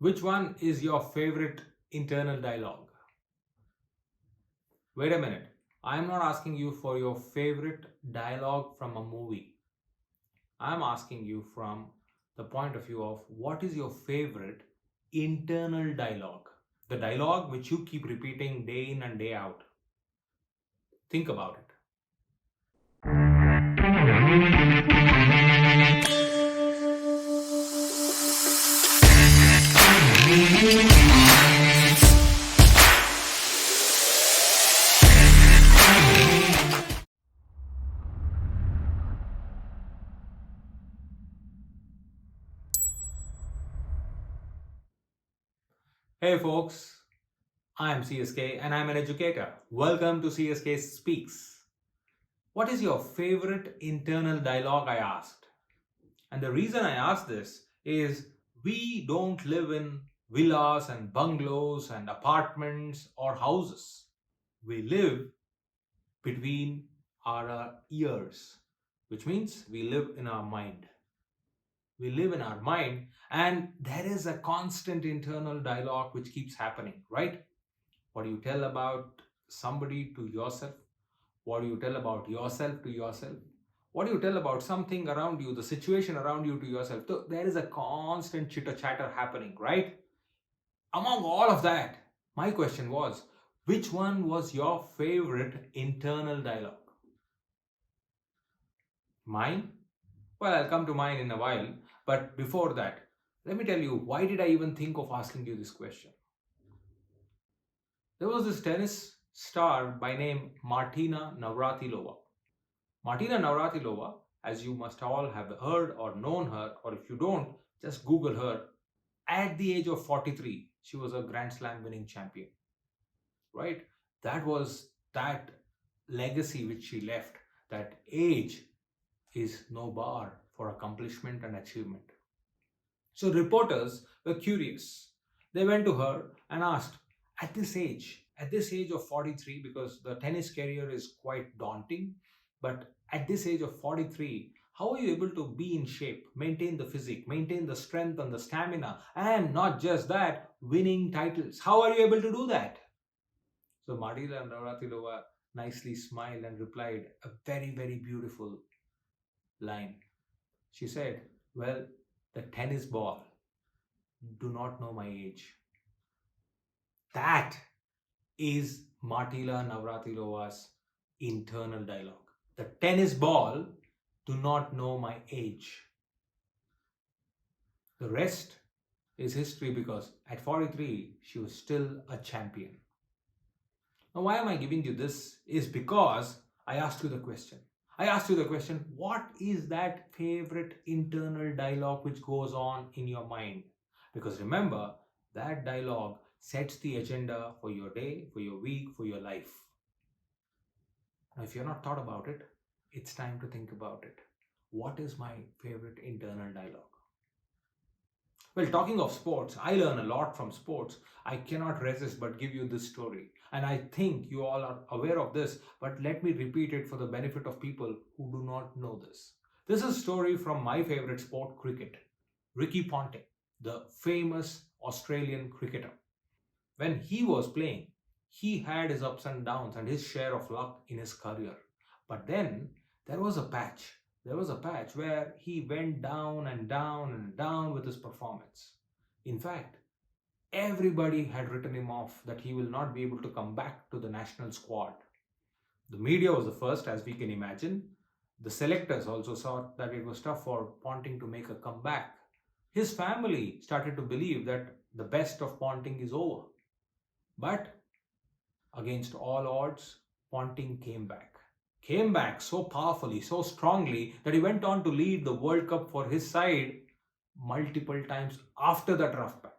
Which one is your favorite internal dialogue? Wait a minute. I am not asking you for your favorite dialogue from a movie. I am asking you from the point of view of what is your favorite internal dialogue? The dialogue which you keep repeating day in and day out. Think about it. Hey folks, I am CSK and I am an educator. Welcome to CSK Speaks. What is your favorite internal dialogue? I asked. And the reason I asked this is we don't live in villas and bungalows and apartments or houses. We live between our ears, which means we live in our mind. We live in our mind, and there is a constant internal dialogue which keeps happening, right? What do you tell about somebody to yourself? What do you tell about yourself to yourself? What do you tell about something around you, the situation around you to yourself? So there is a constant chitter chatter happening, right? Among all of that, my question was, which one was your favorite internal dialogue? Mine? Well, I'll come to mine in a while. But before that, let me tell you, why did I even think of asking you this question? There was this tennis star by name Martina Navratilova. Martina Navratilova, as you must all have heard or known her, or if you don't, just Google her. At the age of 43, she was a Grand Slam winning champion, right? That was that legacy which she left. That age is no bar for accomplishment and achievement. So reporters were curious. They went to her and asked, at this age of 43, because the tennis career is quite daunting, but at this age of 43, how are you able to be in shape, maintain the physique, maintain the strength and the stamina, and not just that, winning titles? How are you able to do that? So Martina Navratilova nicely smiled and replied a very, very beautiful line. She said, well, the tennis ball do not know my age. That is Martina Navratilova's internal dialogue. The tennis ball do not know my age. The rest is history because at 43, she was still a champion. Now, why am I giving you this? Is because I asked you the question. What is that favorite internal dialogue which goes on in your mind? Because remember, that dialogue sets the agenda for your day, for your week, for your life. Now, if you're not thought about it, it's time to think about it. What is my favorite internal dialogue? Well, talking of sports, I learn a lot from sports. I cannot resist but give you this story. And I think you all are aware of this, but let me repeat it for the benefit of people who do not know this. This is a story from my favorite sport, cricket. Ricky Ponting, the famous Australian cricketer. When he was playing, he had his ups and downs and his share of luck in his career. But then there was a patch. There was a patch where he went down and down and down with his performance. In fact, everybody had written him off that he will not be able to come back to the national squad. The media was the first, as we can imagine. The selectors also thought that it was tough for Ponting to make a comeback. His family started to believe that the best of Ponting is over. But against all odds, Ponting came back. Came back so powerfully, so strongly that he went on to lead the World Cup for his side multiple times after that rough patch.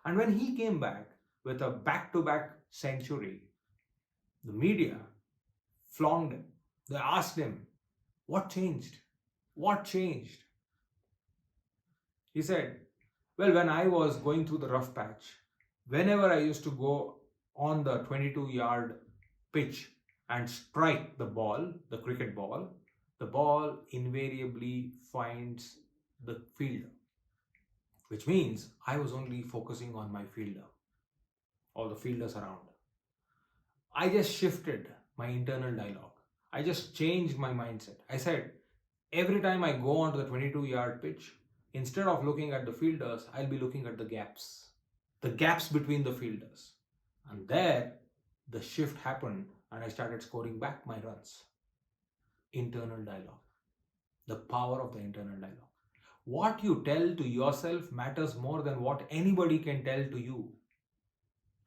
And when he came back with a back to back century, the media flonged him. They asked him, what changed? What changed? He said, well, when I was going through the rough patch, whenever I used to go on the 22-yard pitch and strike the cricket ball, the ball invariably finds the fielder. which means I was only focusing on my fielder or the fielders around. I just shifted my internal dialogue. I just changed my mindset. I said, every time I go onto the 22-yard pitch, instead of looking at the fielders, I'll be looking at the gaps between the fielders. And there, the shift happened and I started scoring back my runs. Internal dialogue. The power of the internal dialogue. What you tell to yourself matters more than what anybody can tell to you.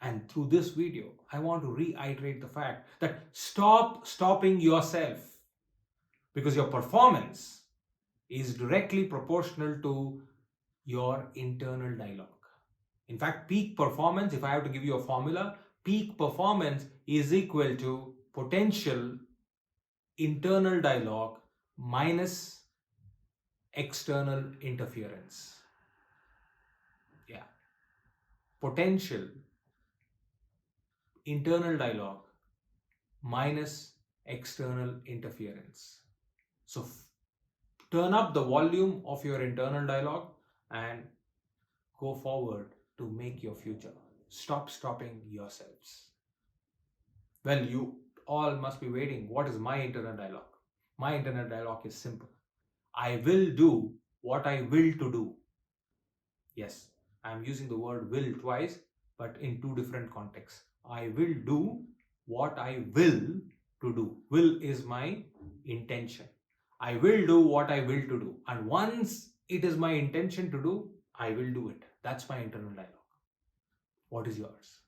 And through this video, I want to reiterate the fact that stop stopping yourself, because your performance is directly proportional to your internal dialogue. In fact, peak performance, if I have to give you a formula, peak performance is equal to potential internal dialogue minus external interference. Yeah. Potential internal dialogue minus external interference. So turn up the volume of your internal dialogue and go forward to make your future. Stop stopping yourselves. Well, you all must be waiting. What is my internal dialogue? My internal dialogue is simple. I will do what I will to do. Yes, I am using the word will twice, but in two different contexts. I will do what I will to do. Will is my intention. I will do what I will to do. And once it is my intention to do, I will do it. That's my internal dialogue. What is yours?